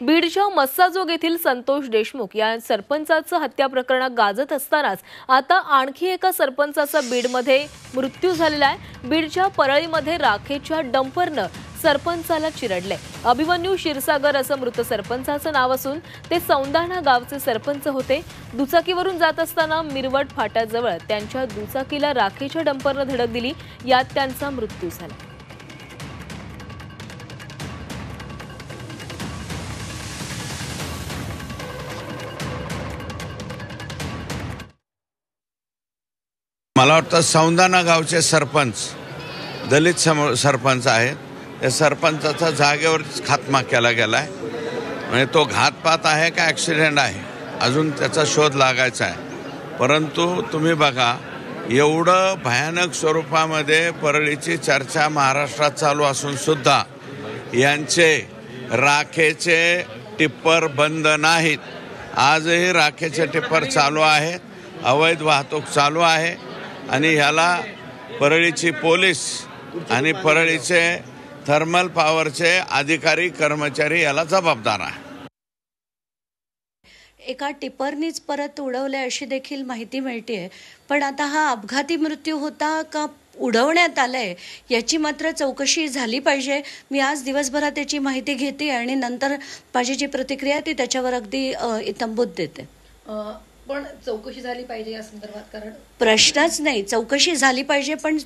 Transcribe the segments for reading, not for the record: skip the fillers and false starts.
बीडच्या मस्साजोग येथील संतोष देशमुख या सरपंचाचं हत्या प्रकरण गाजत असतानाच आता आणखी एका सरपंचाचा बीडमध्ये मृत्यू झालेला आहे। बीडच्या परळीमध्ये राखेच्या डंपरनं सरपंचाला चिरडले। अभिमन्यू क्षीरसागर असं मृत सरपंचाचं नाव असून ते सौंदाणा गावचे सरपंच होते। दुचाकीवरून जात असताना मिरवट फाट्याजवळ त्यांच्या दुचाकीला राखेच्या डंपरनं धडक दिली, यात त्यांचा मृत्यू झाला। मला वाटतं सौंदाणा गावचे सरपंच दलित सरपंच आहेत। त्या सरपंचाचा जागेवर खात्मा केला गेलाय। म्हणजे तो घातपात आहे का ॲक्सिडेंट आहे अजून त्याचा शोध लागायचा आहे। परंतु तुम्ही बघा, एवढं भयानक स्वरूपामध्ये परळीची चर्चा महाराष्ट्रात चालू असून सुद्धा यांचे राखेचे टिप्पर बंद नाहीत। आजही राखेचे टिप्पर चालू आहेत, अवैध वाहतूक चालू आहे आणि ह्याला परळीची पोलीस आणि परळीचे थर्मल पॉवरचे अधिकारी कर्मचारी याला जबाबदार आहे। एका टिप्परनीच परत उडवले अशी देखील माहिती मिळते। पण आता हा अपघाती मृत्यू होता का उडवण्यात आलाय याची मात्र चौकशी झाली पाहिजे। मी आज दिवसभरात त्याची माहिती घेते आणि नंतर माझी जी प्रतिक्रिया ती त्याच्यावर अगदी इत्तंभूत देते। पण चौकशी झाली पाहिजे या संदर्भात, कारण प्रश्नच नाही, चौकशी झाली पाहिजे। पण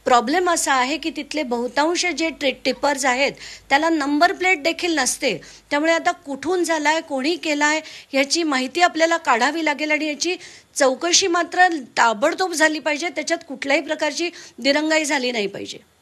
प्रॉब्लेम असा आहे की तिथले बहुतांश जे टिप्पर्स आहेत त्याला नंबर प्लेट देखील नसते। त्यामुळे आता कुठून झालाय, कोणी केलाय याची माहिती आपल्याला काढावी लागेल आणि याची चौकशी मात्र ताबडतोब झाली पाहिजे। त्याच्यात कुठल्याही प्रकारची दिरंगाई झाली नाही पाहिजे।